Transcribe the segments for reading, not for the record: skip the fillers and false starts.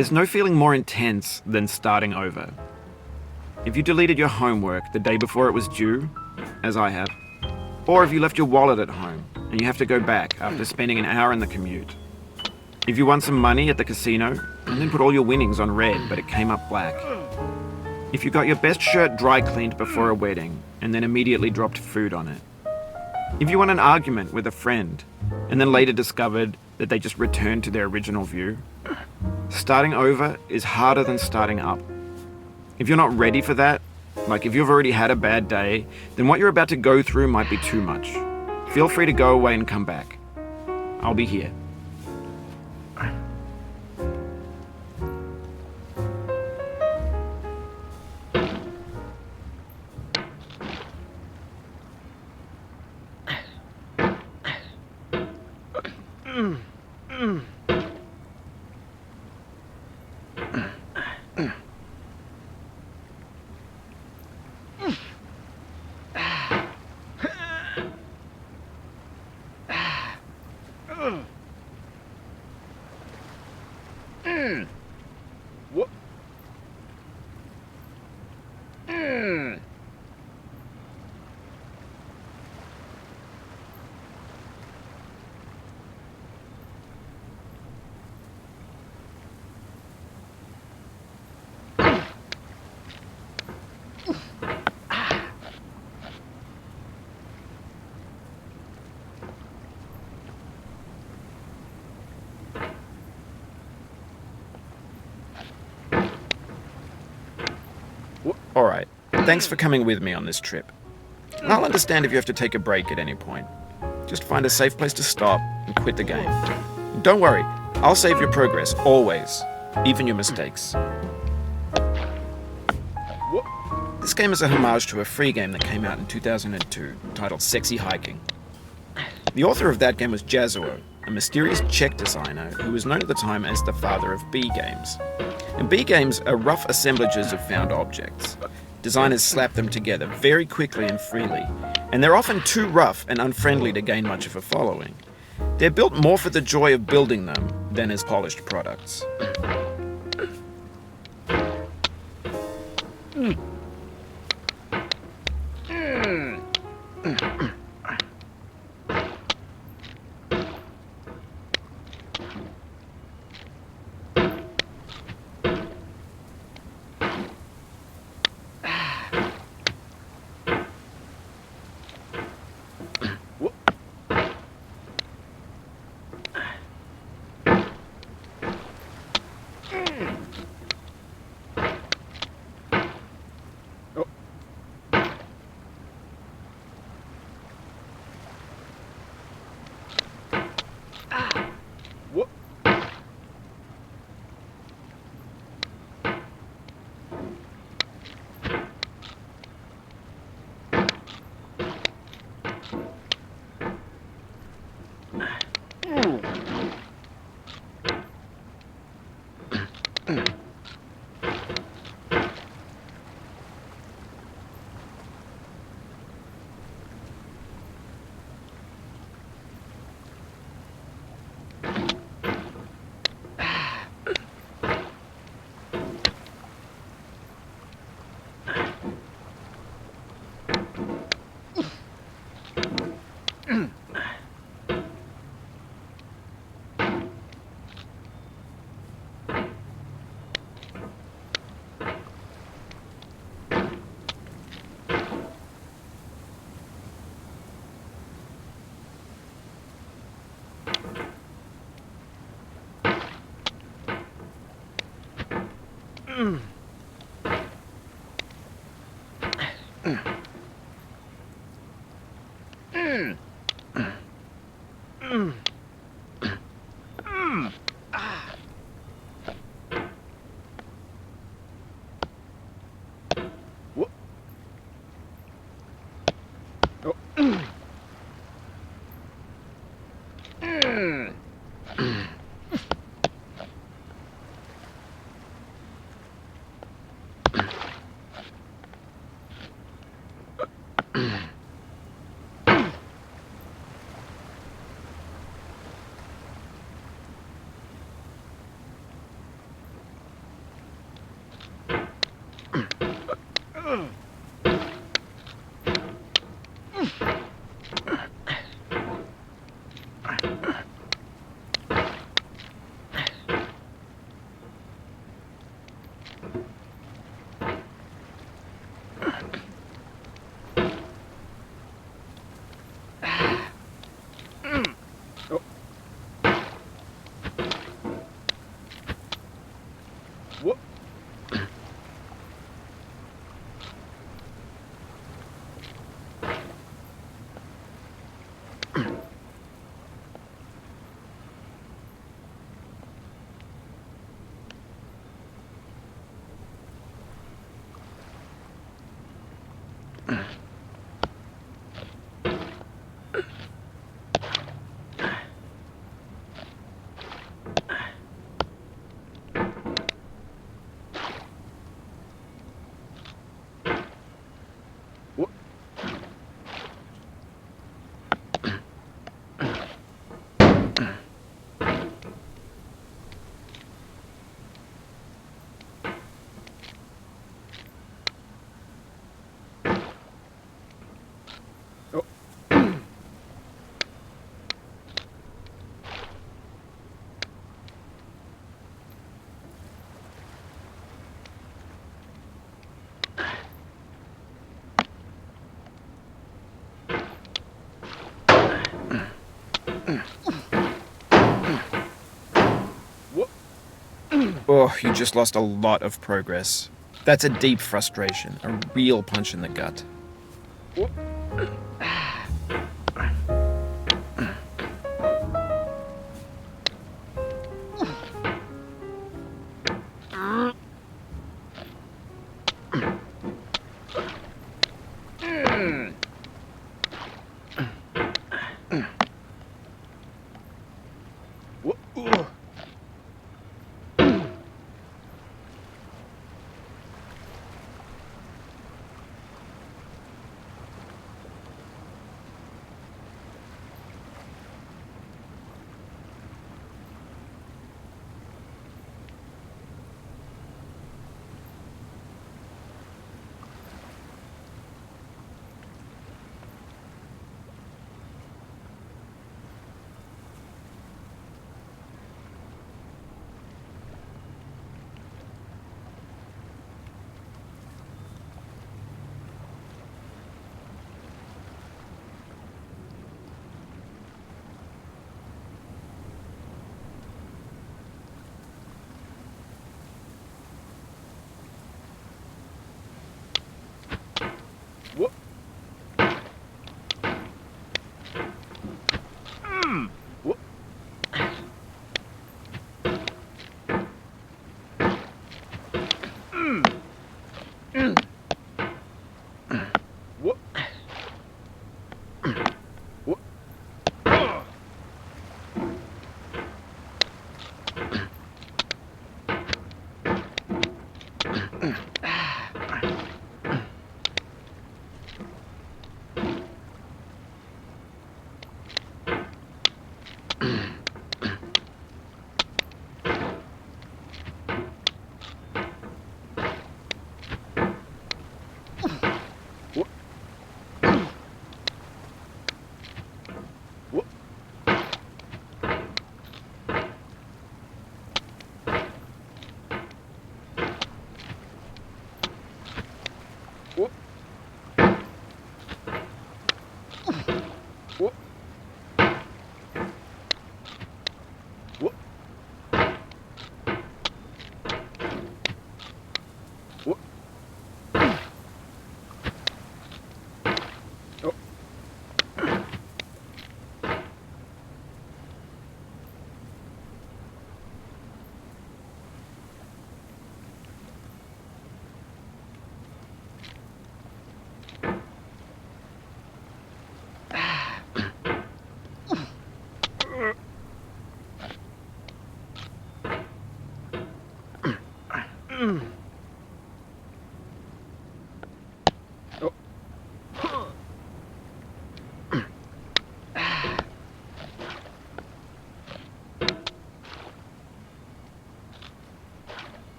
There's no feeling more intense than starting over. If you deleted your homework the day before it was due, as I have, or if you left your wallet at home and you have to go back after spending an hour in the commute. If you won some money at the casino and then put all your winnings on red but it came up black. If you got your best shirt dry cleaned before a wedding and then immediately dropped food on it. If you won an argument with a friend and then later discovered that they just returned to their original view. Starting over is harder than starting up. If you're not ready for that, like if you've already had a bad day, then what you're about to go through might be too much. Feel free to go away and come back. I'll be here. Alright, thanks for coming with me on this trip. I'll understand if you have to take a break at any point. Just find a safe place to stop and quit the game. Don't worry, I'll save your progress, always. Even your mistakes. This game is a homage to a free game that came out in 2002, titled Sexy Hiking. The author of that game was Jazzuo, a mysterious Czech designer who was known at the time as the father of B games. And B games are rough assemblages of found objects. Designers slap them together very quickly and freely, and they're often too rough and unfriendly to gain much of a following. They're built more for the joy of building them than as polished products. Oh, you just lost a lot of progress. That's a deep frustration, a real punch in the gut.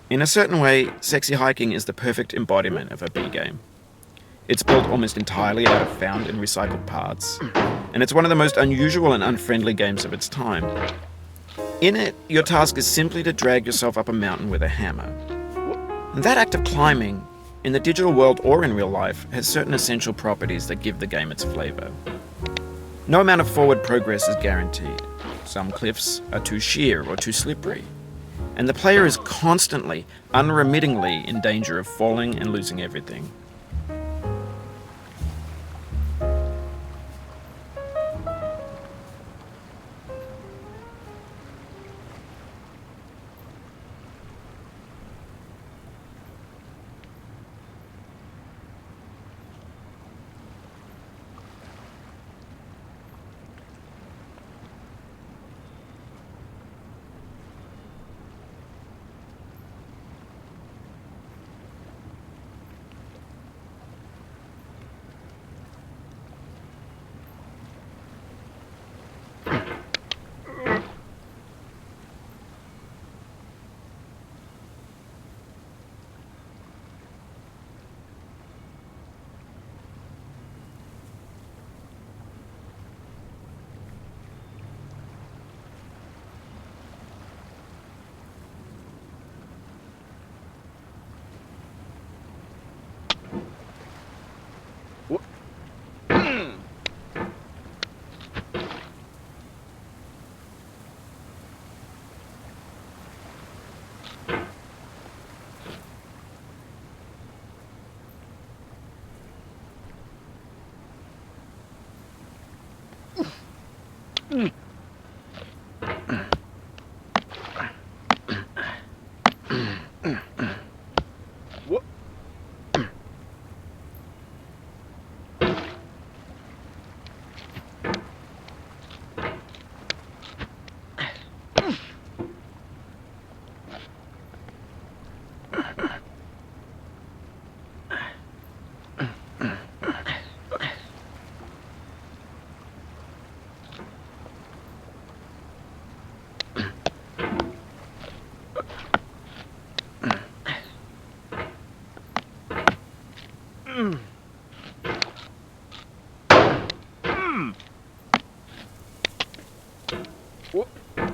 In a certain way, Sexy Hiking is the perfect embodiment of a B game. It's built almost entirely out of found and recycled parts, and it's one of the most unusual and unfriendly games of its time. In it, your task is simply to drag yourself up a mountain with a hammer. And that act of climbing, in the digital world or in real life, has certain essential properties that give the game its flavor. No amount of forward progress is guaranteed. Some cliffs are too sheer or too slippery, and the player is constantly, unremittingly in danger of falling and losing everything.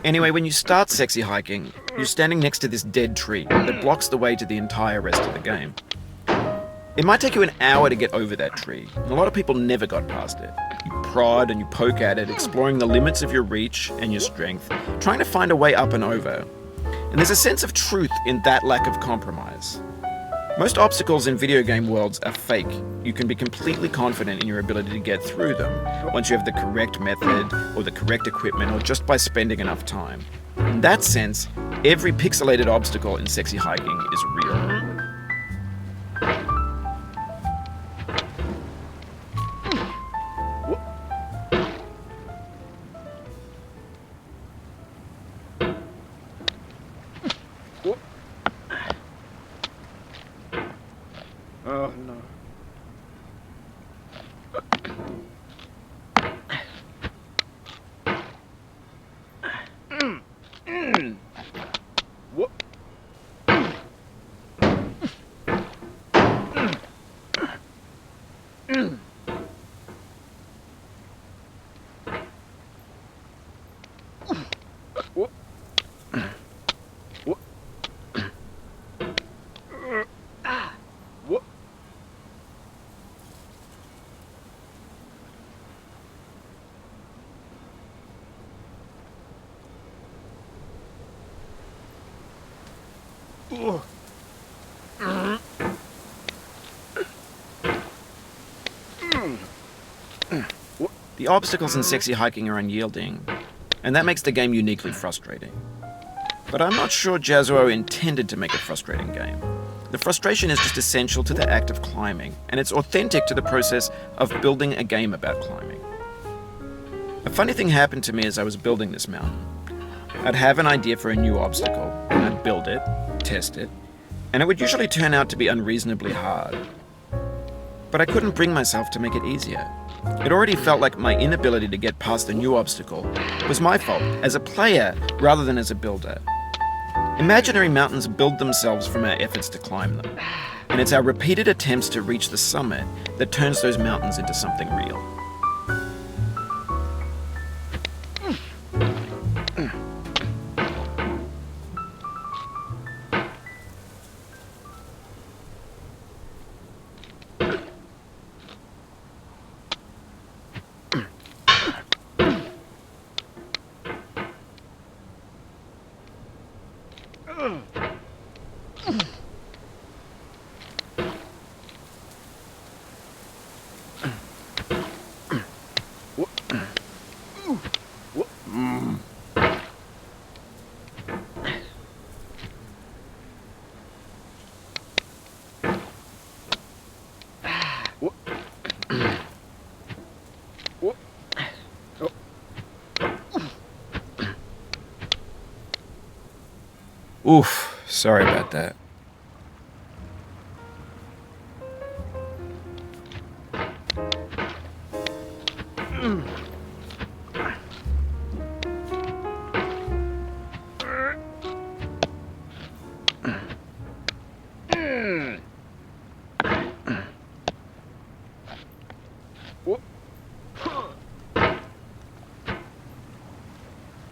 Anyway, when you start Sexy Hiking, you're standing next to this dead tree that blocks the way to the entire rest of the game. It might take you an hour to get over that tree, and a lot of people never got past it. You prod and you poke at it, exploring the limits of your reach and your strength, trying to find a way up and over. And there's a sense of truth in that lack of compromise. Most obstacles in video game worlds are fake. You can be completely confident in your ability to get through them once you have the correct method or the correct equipment or just by spending enough time. In that sense, every pixelated obstacle in Sexy Hiking is real. Oh no. What? What? What? What? The obstacles in Sexy Hiking are unyielding, and that makes the game uniquely frustrating. But I'm not sure Jazzuo intended to make a frustrating game. The frustration is just essential to the act of climbing, and it's authentic to the process of building a game about climbing. A funny thing happened to me as I was building this mountain. I'd have an idea for a new obstacle, and I'd build it, test it, and it would usually turn out to be unreasonably hard. But I couldn't bring myself to make it easier. It already felt like my inability to get past the new obstacle was my fault as a player rather than as a builder. Imaginary mountains build themselves from our efforts to climb them, and it's our repeated attempts to reach the summit that turns those mountains into something real. Oof, sorry about that.